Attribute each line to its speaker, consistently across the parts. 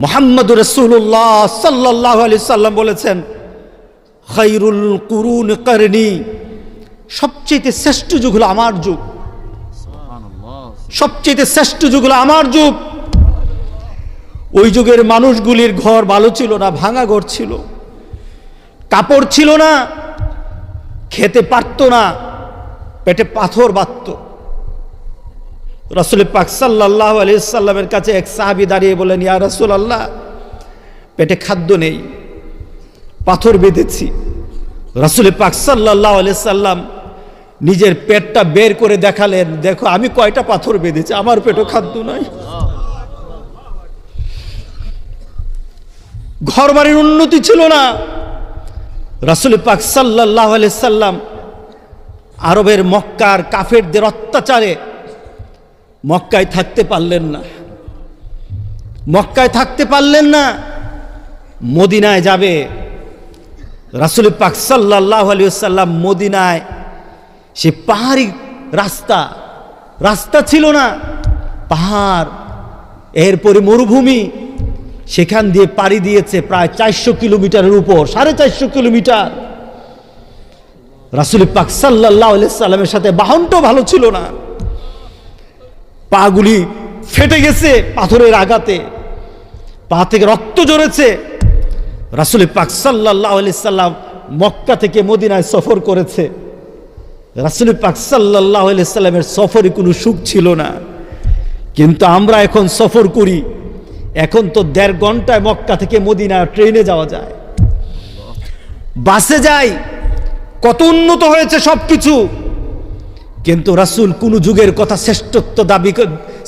Speaker 1: মুহাম্মদুর রাসূলুল্লাহ সাল্লাল্লাহু আলাইহি সাল্লাম বলেছেন, খায়রুল কুরুন করনি, সবচেয়ে শ্রেষ্ঠ যুগ হলো আমার যুগ। সবচেয়ে শ্রেষ্ঠ যুগ হলো আমার যুগ। ওই যুগের মানুষগুলির ঘর ভালো ছিল না, ভাঙা ঘর ছিল, কাপড় ছিল না, খেতে পারতো না, পেটে পাথর বাঁধত। রাসূল পাক সাল্লাল্লাহু আলাইহি সাল্লামের কাছে এক সাহাবী দাঁড়িয়ে বলেন, ইয়া রাসূলুল্লাহ, পেটে খাদ্য নেই, পাথর বেঁধেছি। রাসূল পাক সাল্লাল্লাহু আলাইহি সাল্লাম নিজের পেটটা বের করে দেখালেন, দেখো আমি কয়টা পাথর বেঁধেছি, আমার পেটে খাদ্য নাই। ঘরবাড়ির উন্নতি ছিল না। রাসূল পাক সাল্লাল্লাহু আলাইহি সাল্লাম আরবের মক্কার কাফেরদের অত্যাচারে মক্কায় থাকতে পারলেন না। মক্কায় থাকতে পারলেন না, মদিনায় যাবে। রাসূল পাক সাল্লাল্লাহু আলাইহি সাল্লাম মদিনায় সে পাহাড়ি রাস্তা ছিল না, পাহাড়, এরপরে মরুভূমি, সেখান দিয়ে পাড়ি দিয়েছে প্রায় 400 কিলোমিটারের উপর, 450 কিলোমিটার। রাসূল পাক সাল্লাল্লাহু আলাইহি সাল্লামের সাথে বাহনটাও ভালো ছিল না, পাগুলি ফেটে গেছে পাথরের আঘাতে, পা থেকে রক্ত ঝরেছে। রাসূল পাক সাল্লাল্লাহু আলাইহি সাল্লাম মক্কা থেকে মদিনায় সফর করেছে। রাসূল পাক সাল্লাল্লাহু আলাইহি সাল্লামের সফরে কোনো সুখ ছিল না। কিন্তু আমরা এখন সফর করি, এখন তো 1.5 ঘন্টায় মক্কা থেকে মদিনা ট্রেনে যাওয়া যায়, বাসে যাই, কত উন্নত হয়েছে সবকিছু। কিন্তু রাসূল কোন যুগের কথা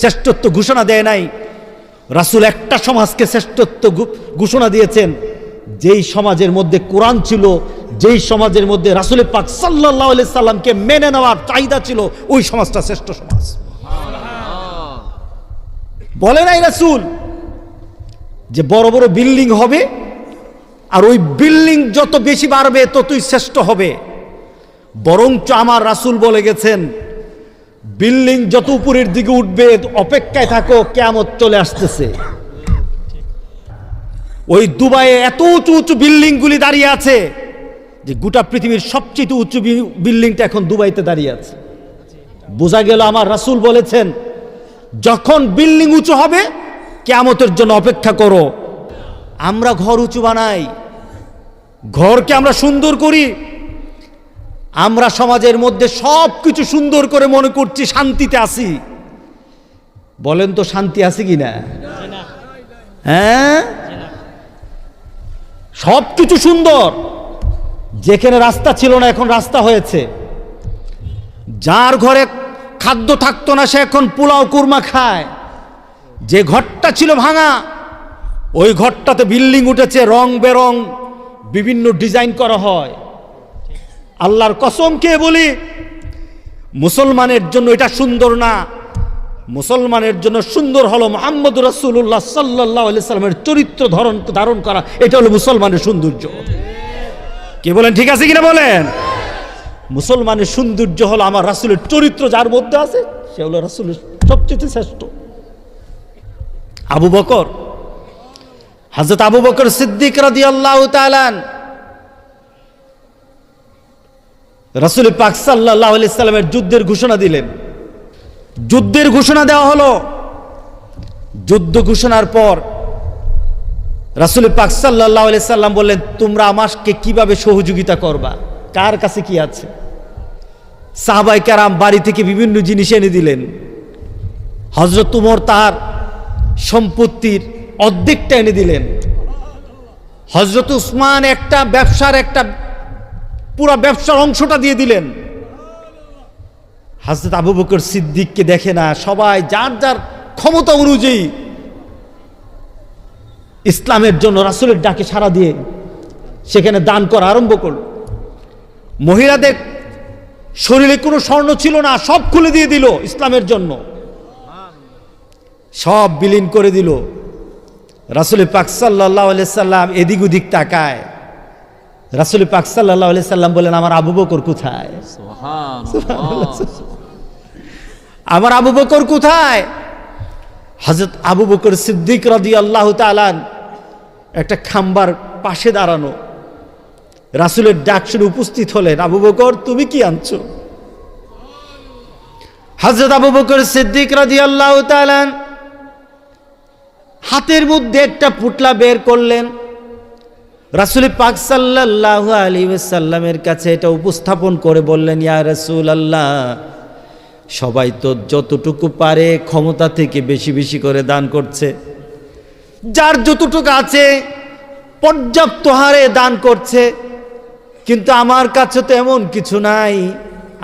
Speaker 1: শ্রেষ্ঠত্ব ঘোষণা দেয় নাই। রাসূল একটা সমাজকে শ্রেষ্ঠত্ব ঘোষণা দিয়েছেন, যেই সমাজের মধ্যে কোরআন ছিল, যেই সমাজের মধ্যে রাসূল পাক সাল্লাল্লাহু আলাইহি সাল্লামকে মেনে নেওয়ার চাহিদা ছিল, ওই সমাজটা শ্রেষ্ঠ সমাজ। বলে নাই রাসূল যে বড় বড় বিল্ডিং হবে, আর ওই বিল্ডিং যত বেশি বাড়বে ততই শ্রেষ্ঠ হবে। বরঞ্চ আমার রাসূল বলে গেছেন, বিল্ডিং যত উপরের দিকে উঠবে অপেক্ষায় থাকো, কিয়ামত চলে আসতেছে। ওই দুবাইয়ে এত উঁচু উঁচু বিল্ডিং গুলি দাঁড়িয়ে আছে যে গোটা পৃথিবীর সবচেয়ে উঁচু বিল্ডিংটা এখন দুবাইতে দাঁড়িয়ে আছে। বোঝা গেল আমার রাসূল বলেছেন, যখন বিল্ডিং উঁচু হবে কিয়ামতের জন্য অপেক্ষা করো। আমরা ঘর উঁচু বানাই, ঘরকে আমরা সুন্দর করি, আমরা সমাজের মধ্যে সব কিছু সুন্দর করে মনে করছি শান্তিতে আছি। বলেন তো শান্তি আছে কি না? হ্যাঁ, সব কিছু সুন্দর। যেখানে রাস্তা ছিল না এখন রাস্তা হয়েছে, যার ঘরে খাদ্য থাকতো না সে এখন পোলাও কুরমা খায়। যে ঘরটা ছিল ভাঙা, ওই ঘরটাতে বিল্ডিং উঠেছে, রং বেরং বিভিন্ন ডিজাইন করা হয়। আল্লাহর কসম কে বলি, মুসলমানের জন্য এটা সুন্দর না। মুসলমানের জন্য সুন্দর হলো মুহাম্মদুর রাসূলুল্লাহ সাল্লাল্লাহু আলাইহি সাল্লামের চরিত্র ধারণ করা, এটা হলো মুসলমানের সৌন্দর্য। কে বলেন ঠিক আছে কিনা বলেন? মুসলমানের সৌন্দর্য হলো আমার রাসূলের চরিত্র, যার মধ্যে আছে সে হলো রাসূলের সবচেয়ে শ্রেষ্ঠ। আবু বকর, হযরত আবু বকর সিদ্দিক রাদিয়াল্লাহু তাআলা রাসূল পাক সাল্লাল্লাহু আলাইহি সাল্লামের যুদ্ধের ঘোষণা দিলেন। যুদ্ধের ঘোষণা দেওয়া হলো। যুদ্ধ ঘোষণার পর রাসূল পাক সাল্লাল্লাহু আলাইহি সাল্লাম বললেন, তোমরা আমাকে কিভাবে সহযোগিতা করবা, কার কাছে কি আছে? সাহাবায়ে কেরাম বাড়ি থেকে বিভিন্ন জিনিস এনে দিলেন। হযরত উমর তার সম্পত্তির অর্ধেকটা এনে দিলেন। হযরত উসমান পুরা ব্যবসার অংশটা দিয়ে দিলেন। হযরত আবু বকর সিদ্দিককে দেখে না, সবাই যার যার ক্ষমতা অনুযায়ী ইসলামের জন্য রাসূলের ডাকে সাড়া দিয়ে সেখানে দান করা আরম্ভ করল। মহিলাদের শরীরে কোনো স্বর্ণ ছিল না, সব খুলে দিয়ে দিল ইসলামের জন্য, সব বিলীন করে দিল। রাসূল পাক সাল্লাল্লাহু আলাইহি সাল্লাম এদিক ওদিক তাকায়। রাসূল পাক সাল্লাল্লাহু আলাইহি সাল্লাম বলেন, আমার আবু বকর কোথায়? সুবহানাল্লাহ, আমার আবু বকর কোথায়? হযরত আবু বকর সিদ্দিক রাদিয়াল্লাহু তাআলা একটা খাম্বার পাশে দাঁড়ানো, রাসূলের ডাক শুনে উপস্থিত হলেন। আবু বকর, তুমি কি আনছো? হযরত আবু বকর সিদ্দিক রাদিয়াল্লাহু তাআলা হাতের মধ্যে একটা পুটলা বের করলেন, রাসূল পাক সাল্লাল্লাহু আলাইহি ওয়াসাল্লামের কাছে এটা উপস্থাপন করে বললেন, ইয়া রাসূলুল্লাহ, সবাই তো যতটুকু পারে ক্ষমতা থেকে বেশি বেশি করে দান করছে, যার যতটুকু আছে পর্যাপ্ত হারে দান করছে, কিন্তু আমার কাছে তো এমন কিছু নাই,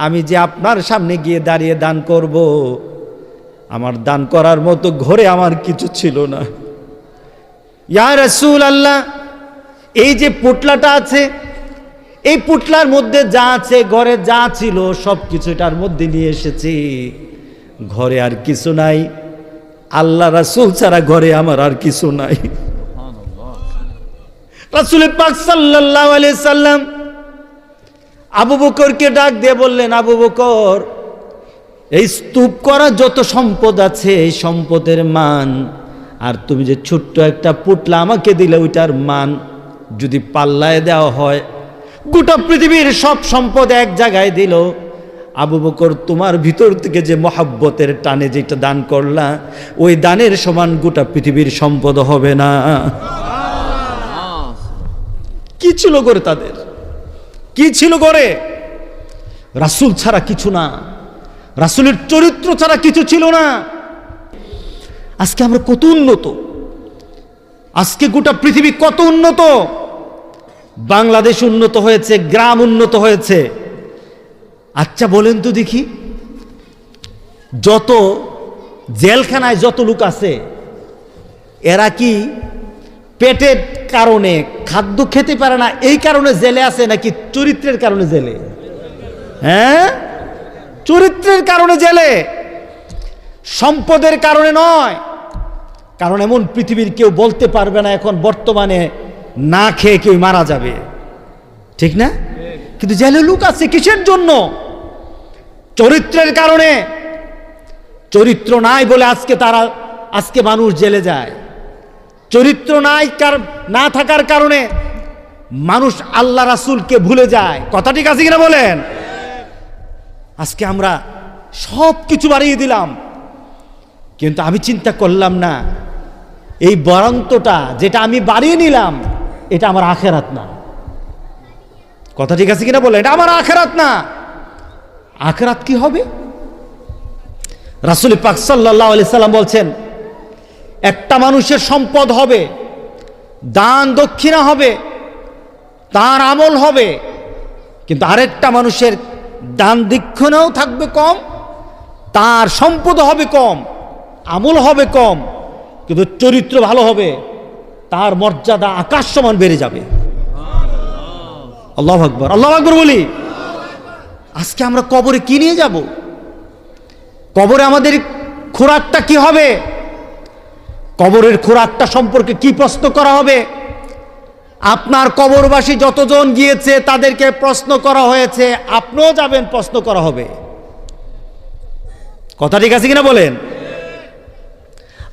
Speaker 1: আমি যে আপনার সামনে গিয়ে দাঁড়িয়ে দান করব, আমার দান করার মতো ঘরে আমার কিছু ছিল না। ইয়া রাসূলুল্লাহ, এই যে পুটলাটা আছে, এই পুটলার মধ্যে যা আছে, ঘরে যা ছিল সব কিছু এটার মধ্যে নিয়ে এসেছি, ঘরে আর কিছু নাই, আল্লাহ রাসূল ছাড়া ঘরে আমার আর কিছু নাই। রাসূল পাক সাল্লাল্লাহু আলাইহি সাল্লাম আবু বকরকে ডাক দিয়ে বললেন, আবু বকর, এই স্তূপ করা যত সম্পদ আছে এই সম্পদের মান, আর তুমি যে ছোট্ট একটা পুটলা আমাকে দিলে ওইটার মান যদি পাল্লায় দেওয়া হয়, গোটা পৃথিবীর সব সম্পদ এক জায়গায় দিল, আবু বকর তোমার ভিতর থেকে যে মহব্বতের টানে যেটা দান করলা, ওই দানের সমান গোটা পৃথিবীর সম্পদ হবে না। কি ছিল করে তাদের? কি ছিল করে? রাসূল ছাড়া কিছু না, রাসূলের চরিত্র ছাড়া কিছু ছিল না। আজকে আমরা কত উন্নত, আজকে গোটা পৃথিবী কত উন্নত, বাংলাদেশ উন্নত হয়েছে, গ্রাম উন্নত হয়েছে। আচ্ছা বলেন তো দেখি, যত জেলখানায় যত লোক আছে, এরা কি পেটের কারণে খাদ্য খেতে পারে না এই কারণে জেলে আছে, নাকি চরিত্রের কারণে জেলে? হ্যাঁ, চরিত্রের কারণে জেলে, সম্পদের কারণে নয়। কারণ এমন পৃথিবীর কেউ বলতে পারবে না এখন বর্তমানে না খেয়ে কেউ মারা যাবে, ঠিক না? কিন্তু জেলে লোক আছে কিসের জন্য? চরিত্রের কারণে। চরিত্র নাই বলে আজকে মানুষ জেলে যায়। চরিত্র না থাকার কারণে মানুষ আল্লাহ রাসূলকে ভুলে যায়। কথা ঠিক আছে কিনা বলেন? আজকে আমরা সব কিছু বাড়িয়ে দিলাম, কিন্তু আমি চিন্তা করলাম না এই বরান্তটা যেটা আমি বাড়িয়ে নিলাম এটা আমার আখিরাত না। কথা ঠিক আছে কিনা বলেন? এটা আমার আখিরাত না। আখিরাত কি হবে? রাসূল পাক সাল্লাল্লাহু আলাইহি সাল্লাম বলছেন, একটা মানুষের সম্পদ হবে, দান দক্ষিণা হবে, তার আমল হবে, কিন্তু আরেকটা মানুষের দান দক্ষিণাও থাকবে কম, তার সম্পদ হবে কম, আমল হবে কম, কিন্তু চরিত্র ভালো হবে, তার মর্যাদা আকাশ সমান বেড়ে যাবে। আল্লাহু আকবার, আল্লাহু আকবার বলি। আজকে আমরা কবরে কি নিয়ে যাব? কবরে আমাদের খোরাকটা কি হবে? কবরের খোরাকটা সম্পর্কে কি প্রশ্ন করা হবে? আপনার কবরবাসী যতজন গিয়েছে তাদেরকে প্রশ্ন করা হয়েছে, আপনিও যাবেন, প্রশ্ন করা হবে। কথা ঠিক আছে কিনা বলেন?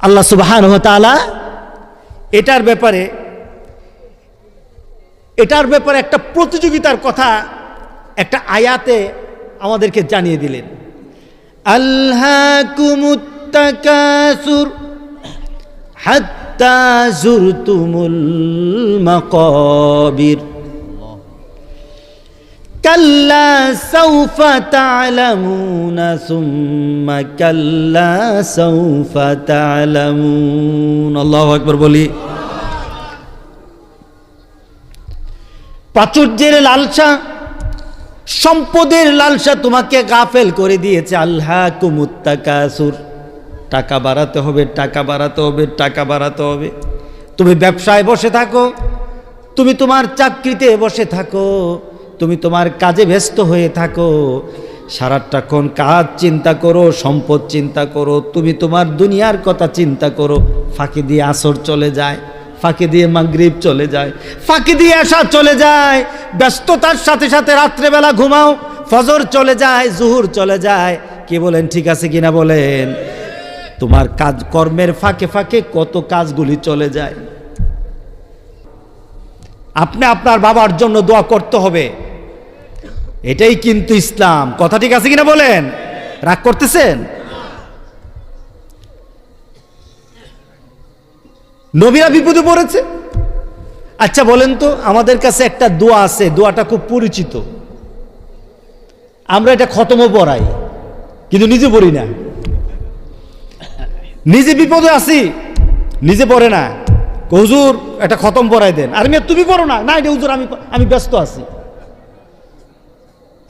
Speaker 1: আল্লাহ সুবহানাহু ওয়া তাআলা এটার ব্যাপারে একটা প্রতিযোগিতার কথা একটা আয়াতে আমাদেরকে জানিয়ে দিলেন। আলহাকুমুত তাকাসুর হাত্তা যুরতুমুল মাকাবির কাল্লা সাউফা তা'লামুনা সুম্মা কাল্লা সাউফা তা'লামুন। আল্লাহু আকবার বলি। প্রাচুর্যের লালসা, সম্পদের লালসা তোমাকে গাফেল করে দিয়েছে। আলহাকুমুত তাকাসুর, টাকা বাড়াতে হবে, টাকা বাড়াতে হবে, টাকা বাড়াতে হবে। তুমি ব্যবসায় বসে থাকো, তুমি তোমার চাকরিতে বসে থাকো, তুমি তোমার কাজে ব্যস্ত হয়ে থাকো, সারাটাক্ষণ কাজ চিন্তা করো, সম্পদ চিন্তা করো, তুমি তোমার দুনিয়ার কথা চিন্তা করো। ফাঁকি দিয়ে আসর চলে যায়, ফাঁকি দিয়ে মাগরিব চলে যায়, ফাঁকি দিয়ে এশা চলে যায়, ব্যস্ততার সাথে সাথে রাত্রেবেলা ঘুমাও, ফজর চলে যায়, জুহুর চলে যায়। কি বলেন? ঠিক আছে কিনা বলেন? তোমার কাজ কর্মের ফাঁকে ফাঁকে কত কাজগুলি চলে যায়। আপনি আপনার বাবার জন্য দোয়া করতে হবে, এটাই কিন্তু ইসলাম। কথা ঠিক আছে কিনা বলেন? রাগ করতেছেন? নবীরা বিপদে পড়েছে। আচ্ছা বলেন তো, আমাদের কাছে একটা দোয়া আছে, দোয়াটা খুব পরিচিত, আমরা এটা খতমও পড়াই, কিন্তু নিজে পড়ি না। নিজে বিপদে আছি, নিজে পড়ে না, হুজুর এটা খতম পড়াই দেন। আর মেয়ে তুমি পড়ো না, না এটা হুজুর আমি ব্যস্ত আছি।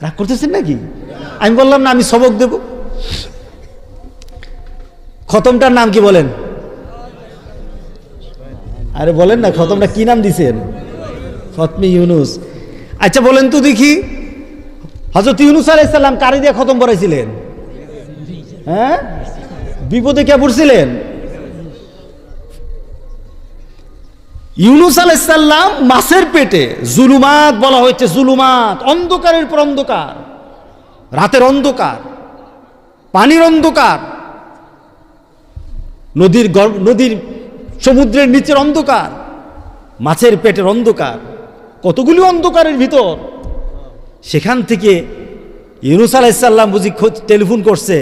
Speaker 1: রাগ করতেছেন নাকি? আমি বললাম না আমি সবক দেব। খতমটার নাম কি বলেন? আরে বলেন না, খতমটা কি নাম দিছেন? খতমে ইউনুস। আচ্ছা বলেন তো দেখি, হযরত ইউনুস আলাইহিস সালাম কারে দিয়ে খতম পড়াইছিলেন? হ্যাঁ, বিপদে কে পড়ছিলেন? ইউনুস আলাইহিস সালাম মাছের পেটে, জুলুমাত বলা হয়েছে, জুলুমাত, অন্ধকারের পর অন্ধকার, রাতের অন্ধকার, পানির অন্ধকার, নদীর সমুদ্রের নিচের অন্ধকার, মাছের পেটের অন্ধকার, কতগুলি অন্ধকারের ভিতর। সেখান থেকে ইউনুস আলাইহিস সালাম বুঝি টেলিফোন করছে,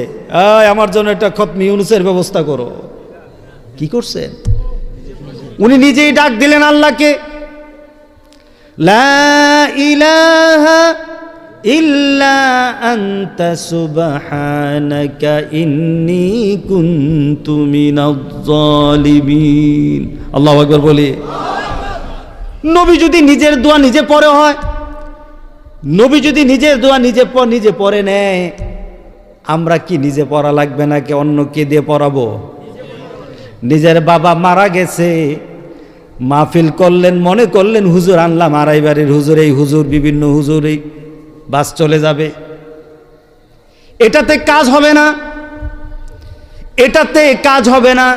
Speaker 1: আমার জন্য একটা খতমে ইউনুসের ব্যবস্থা করো। কি করছেন? উনি নিজেই ডাক দিলেন আল্লাহকে, লা ইলাহা ইল্লা আনতা সুবহানাকা ইন্নী কুনতু মিনাজ জালিমিন। আল্লাহু আকবার বলি। নবী যদি নিজের দোয়া নিজে পড়ে হয়, নবী যদি নিজের দোয়া নিজে পড়ে নেয়, আমরা কি নিজে পড়া লাগবে নাকি অন্যকে দিয়ে পড়াবো? নিজের বাবা মারা গেছে, মাহফিল করলেন, মনে করলেন হুজুর আনলাম আড়াই বাড়ির হুজুর, এই হুজুর বিভিন্ন হুজুর, এই বাস চলে যাবে, এটাতে কাজ হবে না, এটাতে কাজ হবে না।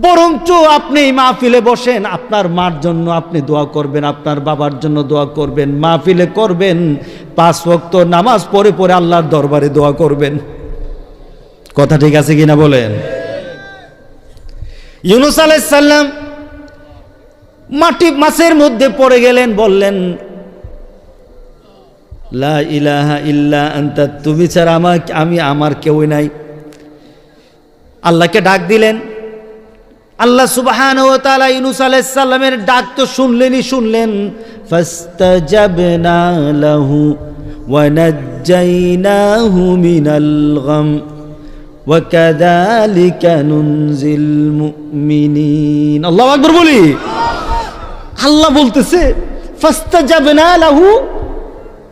Speaker 1: বরঞ্চ আপনি এই মাহফিলে বসেন, আপনার মার জন্য আপনি দোয়া করবেন, আপনার বাবার জন্য দোয়া করবেন, মাহফিলে করবেন, 5 ওয়াক্ত নামাজ পড়ে পড়ে আল্লাহর দরবারে দোয়া করবেন। কথা ঠিক আছে কিনা বলেন? ইউনুস আলাইহিস সালাম মাছের মধ্যে পড়ে গেলেন, বললেন লা ইলাহা ইল্লা আনতা, তুমি ছাড়া আমার কেউই নাই। আল্লাহকে ডাক দিলেন। আল্লাহ সুবহানাহু ওয়া তাআলা ইউনুস আলাইহিস সালামের ডাক তো শুনলেন। ফাস্তাজাবনা লাহু ওয়া নাজ্জাইনাহু মিনাল গাম ওয়া কাযালিকা নুনজিল মুমিনিন। আল্লাহু আকবার বলি। আল্লাহ বলতেছে ফাস্তাজাবনা লাহু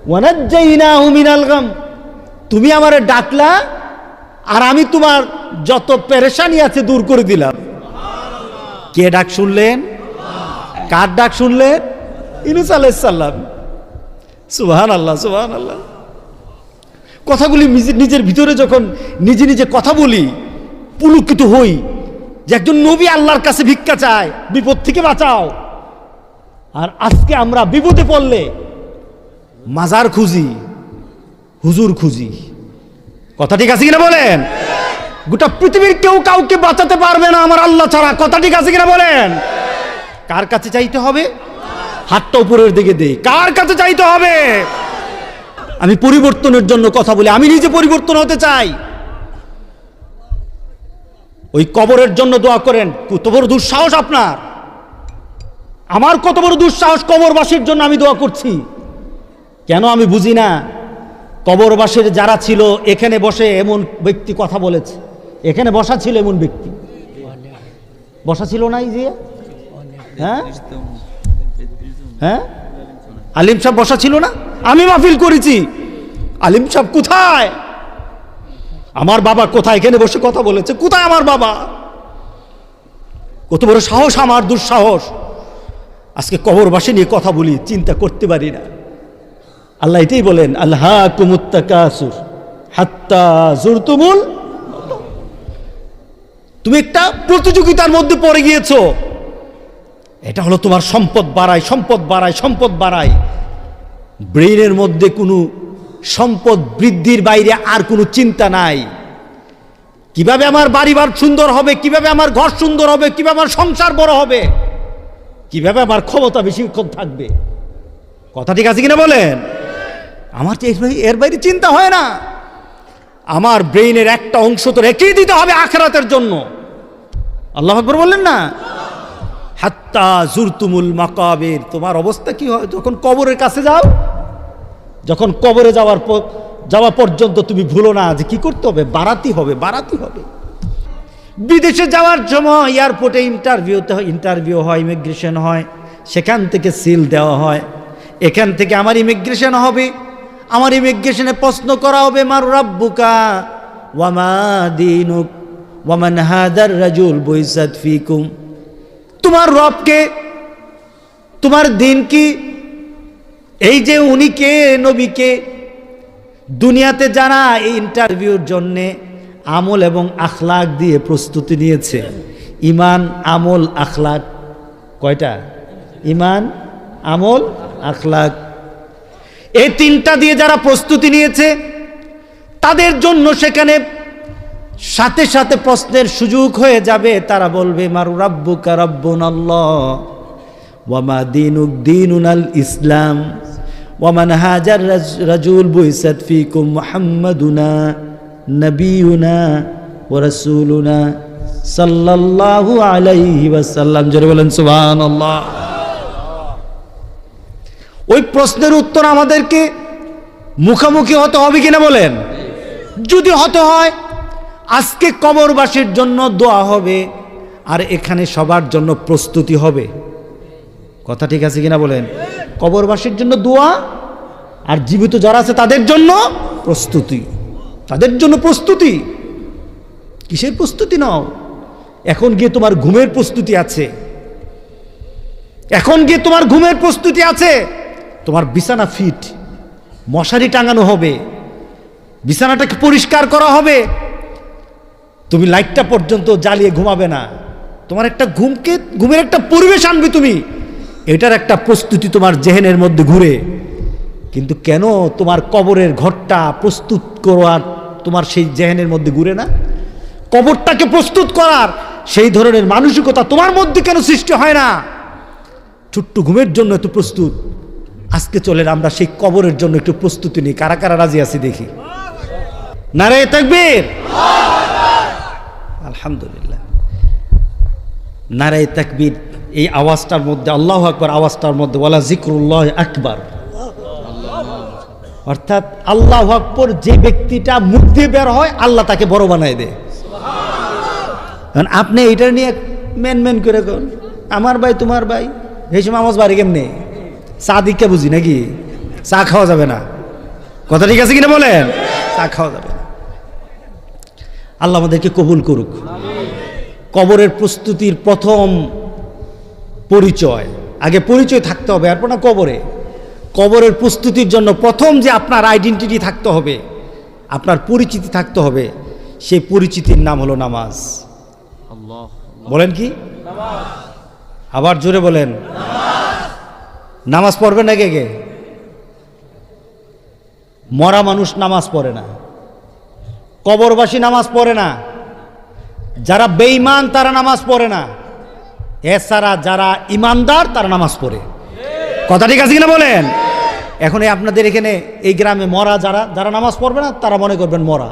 Speaker 1: ওয়া নাজ্জাইনাহু মিনাল গাম, তুমি আমারে ডাকলা আর আমি তোমার যত পেরেশানি আছে দূর করে দিলাম। কে ডাক শুনলেন? কার ডাক শুনলেন? ইউনুস আলাইহিস সালাম। সুবহানাল্লাহ, সুবহানাল্লাহ। কথাগুলি নিজের ভিতরে যখন নিজে কথা বলি, পুলকিত হই যে একজন নবী আল্লাহর কাছে ভিক্ষা চায়, বিপদ থেকে বাঁচাও। আর আজকে আমরা বিপদে পড়লে মাজার খুঁজি, হুজুর খুঁজি। কথা ঠিক আছে কিনা বলেন? গোটা পৃথিবীর কেউ কাউকে বাঁচাতে পারবে না আমার আল্লাহ ছাড়া। কথা ঠিক আছে কিনা বলেন? কার কাছে চাইতে হবে? হাতটা উপরের দিকে দেই। কার কাছে চাইতে হবে? আমি পরিবর্তনের জন্য কথা বলি, আমি নিজে পরিবর্তন হতে চাই। ওই কবরের জন্য দোয়া করেন, কত বড় দুঃসাহস আপনার! আমার কত বড় দুঃসাহস, কবরবাসীর জন্য আমি দোয়া করছি। কেন আমি বুঝি না, কবরবাসীর যারা ছিল এখানে বসে এমন ব্যক্তি কথা বলেছে, এখানে বসা ছিল এমন ব্যক্তি বসা ছিল না, এই যে হ্যাঁ আলিম সাহেব বসা ছিল না? আমি মাহফিল করেছি, আলিম সাহেব কোথায়? আমার বাবা কোথায়? এখানে বসে কথা বলেছে, কোথায় আমার বাবা? কত বড় সাহস আমার, দুঃসাহস! আজকে কবরবাসী নিয়ে কথা বলি, চিন্তা করতে পারি না। আল্লাহ এটাই বলেন, আলহাকুমুত তাকাসুর হাত্তা যুরতুমুল, তুমি একটা প্রতিযোগিতার মধ্যে পড়ে গিয়েছো। এটা হলো তোমার সম্পদ বাড়ায়, সম্পদ বাড়ায়, সম্পদ বাড়ায়। ব্রেইনের মধ্যে কোনো সম্পদ বৃদ্ধির বাইরে আর কোনো চিন্তা নাই। কিভাবে আমার বাড়িঘর সুন্দর হবে, কিভাবে আমার ঘর সুন্দর হবে, কিভাবে আমার সংসার বড় হবে, কিভাবে আমার ক্ষমতা বেশিক্ষণ থাকবে। কথা ঠিক আছে কিনা বলেন? আমার তো এর বাইরে চিন্তা হয় না। আমার ব্রেইনের একটা অংশ তো রেখেই দিতে হবে আখিরাতের জন্য। আল্লাহু আকবার বললেন না? হাত্তা জুরতুমুল মাকাবির, তোমার অবস্থা কি হয় যখন কবরের কাছে যাও? যখন কবরে যাওয়া পর্যন্ত তুমি ভুলো না যে কি করতে হবে, বারাতি হবে। বিদেশে যাওয়ার সময় এয়ারপোর্টে ইন্টারভিউ হয়, ইমিগ্রেশন হয়, সেখান থেকে সিল দেওয়া হয়। এখান থেকে আমার ইমিগ্রেশন হবে, আমার ইমিগ্রেশনে প্রশ্ন করা হবে মার রাব্বুকা ওয়া মা দীনুক ওয়া মান হাদার রাজুল বুইসাত ফিকুম, তোমার রবকে, তোমার দিন কি? এই যে উনি কে, নবীকে? দুনিয়াতে যারা এই ইন্টারভিউর জন্যে আমল এবং আখলাক দিয়ে প্রস্তুতি নিয়েছে, ইমান, আমল, আখলাক, কয়টা? ইমান, আমল, আখলাক, এই তিনটা দিয়ে যারা প্রস্তুতি নিয়েছে তাদের জন্য সেখানে সাথে সাথে প্রশ্নের সুযোগ হয়ে যাবে। তারা বলবে মার রাব্বুকা রাব্বুনাল্লাহ ওয়া মা দীনুক দীনুনাল ইসলাম ওয়া মান হাজার রাজুল বুইসাত ফিকুম মুহাম্মাদুনা নবিয়ুনা ওয়া রাসূলুনা সাল্লাল্লাহু আলাইহি ওয়াসাল্লাম। জোরে বলেন সুবহানাল্লাহ। ওই প্রশ্নের উত্তর আমাদেরকে মুখোমুখি হতে হবে কিনা বলেন? যদি হতে হয়, আজকে কবরবাসীর জন্য দোয়া হবে, আর এখানে সবার জন্য প্রস্তুতি হবে। কথা ঠিক আছে কিনা বলেন? কবরবাসীর জন্য দোয়া, আর জীবিত যারা আছে তাদের জন্য প্রস্তুতি। তাদের জন্য প্রস্তুতি। কিসের প্রস্তুতি নাও? এখন গিয়ে তোমার ঘুমের প্রস্তুতি আছে, এখন গিয়ে তোমার ঘুমের প্রস্তুতি আছে। তোমার বিছানা ফিট, মশারি টাঙানো হবে, বিছানাটাকে পরিষ্কার করা হবে, তুমি লাইটটা পর্যন্ত জ্বালিয়ে ঘুমাবে না। তোমার একটা ঘুমের একটা পরিবেশ আনবে তুমি, এটার একটা প্রস্তুতি তোমার জেহেনের মধ্যে ঘুরে। কিন্তু কেন তোমার কবরের ঘরটা প্রস্তুত করার তোমার সেই জেহেনের মধ্যে ঘুরে না? কবরটাকে প্রস্তুত করার সেই ধরনের মানসিকতা তোমার মধ্যে কেন সৃষ্টি হয় না? ছোট্ট ঘুমের জন্য এত প্রস্তুত। আজকে চলেন আমরা সেই কবরের জন্য একটু প্রস্তুতি নিই। কারা কারা রাজি আছি দেখি। নারে তাকবীর, আলহামদুলিল্লাহ। নারে তাকবীর, এই আওয়াজটার মধ্যে, আল্লাহু আকবার আওয়াজটার মধ্যে ওয়ালা জিকরুল্লাহ আকবার, অর্থাৎ আল্লাহু আকবার যে ব্যক্তিটা মুখ দিয়ে বের হয় আল্লাহ তাকে বড় বানায় দেয়। কারণ আপনি এটা নিয়ে মেন করে কোন আমার ভাই তোমার ভাই, এই সময় আওয়াজ বাড়ি কেমনে? চা দিকে বুঝি নাকি? চা খাওয়া যাবে না। কথা ঠিক আছে কিনা বলেন? চা খাওয়া যাবে না। আল্লাহ আমাদেরকে কবুল করুক। কবরের প্রস্তুতির প্রথম পরিচয়, আগে পরিচয় থাকতে হবে, এরপর না কবরে। কবরের প্রস্তুতির জন্য প্রথম যে আপনার আইডেন্টিটি থাকতে হবে, আপনার পরিচিতি থাকতে হবে, সেই পরিচিতির নাম হলো নামাজ। বলেন কি? আবার জোরে বলেন। নামাজ পড়বে না কে? মরা মানুষ নামাজ পড়ে না, কবরবাসী নামাজ পড়ে না, যারা বেঈমান তারা নামাজ পড়ে না, এছাড়া যারা ইমানদার তারা নামাজ পড়ে। কথা ঠিক আছে কিনা বলেন? এখন আপনাদের এখানে এই গ্রামে মরা যারা নামাজ পড়বে না তারা মনে করবেন মরা,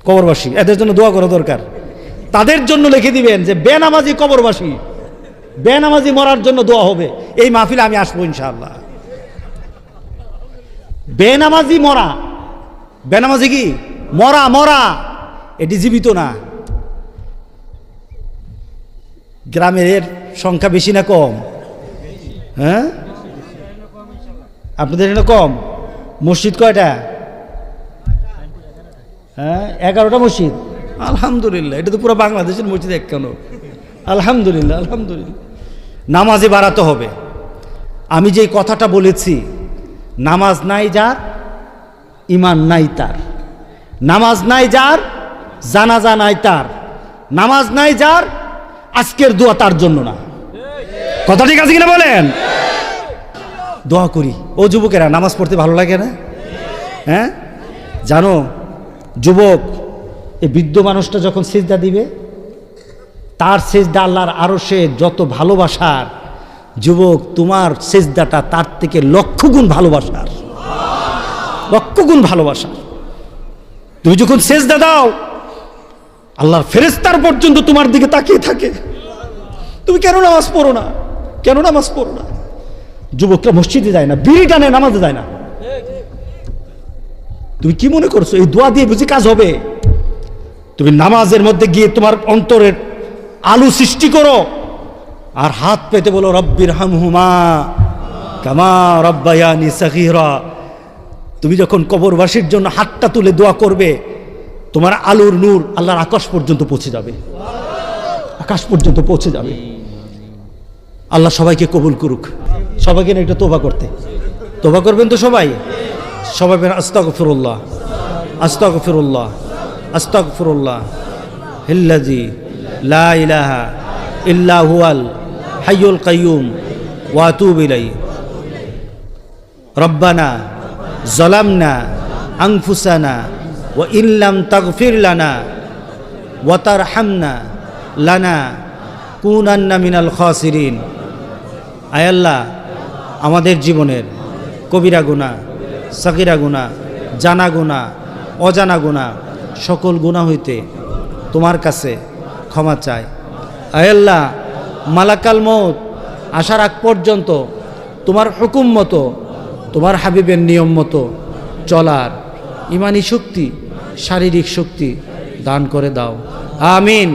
Speaker 1: কবরবাসী। এদের জন্য দোয়া করা দরকার। তাদের জন্য লিখে দিবেন যে বেনামাজি কবরবাসী, বেনামাজি মরার জন্য দোয়া হবে। এই মাহফিলে আমি আসবো ইনশাআল্লাহ। বেনামাজি মরা, বেনামাজি কি? মরা, এটি জীবিত না। গ্রামের সংখ্যা বেশি না কম? হ্যাঁ, আপনাদের এখানে কম। মসজিদ কয়টা? হ্যাঁ, 11টা মসজিদ। আলহামদুলিল্লাহ, এটা তো পুরো বাংলাদেশের মসজিদ এক কেন? আলহামদুলিল্লাহ, আলহামদুলিল্লাহ। নামাজে বাড়াতে হবে। আমি যে কথাটা বলেছি, নামাজ নাই যার ইমান নাই তার, নামাজ নাই যার জানাজা নাই তার, নামাজ নাই যার আজকের দোয়া তার জন্য না। কথা ঠিক আছে কিনা বলেন? দোয়া করি। ও যুবকেরা, নামাজ পড়তে ভালো লাগে না? হ্যাঁ, জানো যুবক, এই বৃদ্ধ মানুষটা যখন সিজদা দিবে, তার সিজদা আল্লাহর আরশে যত ভালোবাসার, যুবক তোমার সিজদাটা তার থেকে লক্ষ গুণ ভালোবাসার, লক্ষ গুণ ভালোবাসার। তুমি যখন সিজদা দাও, আল্লাহর ফেরেশতার পর্যন্ত তোমার দিকে তাকিয়ে থাকে, তুমি কেন নামাজ পড়ো না, কেন নামাজ পড়ো না? যুবকরা মসজিদে যায় না, বিড়ি টানে, নামাজে যায় না। তুমি কি মনে করছো এই দোয়া দিয়ে বুঝি কাজ হবে? তুমি নামাজের মধ্যে গিয়ে তোমার অন্তরের আলো সৃষ্টি করো, আর হাত পেতে বলো রব্বির হামহুমা কামা রব্বায়ানি সগীরা। তুমি যখন কবরবাসীর জন্য হাতটা তুলে দোয়া করবে, তোমার আলোর নূর আল্লাহর আকাশ পর্যন্ত পৌঁছে যাবে, আকাশ পর্যন্ত পৌঁছে যাবে। আল্লাহ সবাইকে কবুল করুক। সবাইকে না একটু তোবা করতে, তোবা করবেন তো সবাই? সবাই বলেন আস্তাগফিরুল্লাহ, আস্তাগফিরুল্লাহ, আস্তাগফিরুল্লাহ হিল্লাযী লা ইলাহা ইল্লা হুয়াল হাইয়ুল কাইয়ুম ওয়া আতুবু ইলাইহি। রব্বানা যালামনা আনফুসানা ওয়া ইল্লাম তাগফির লানা ওয়া তারহামনা লানা কুনান্না মিনাল খাসিরিন। আয় আল্লাহ, আমাদের জীবনের কবিরা গুনাহ, সাগীরা গুনাহ, জানা গুনাহ, অজানা গুনাহ, সকল গুনাহ হইতে তোমার কাছে ক্ষমা চাই। আয় আল্লাহ, মালাকাল মউত আসার আগ পর্যন্ত তোমার হুকুম মতো, তোমার হাবিবের নিয়ম মতো চলার ইমানি শক্তি, শারীরিক শক্তি দান করে দাও। আমিন।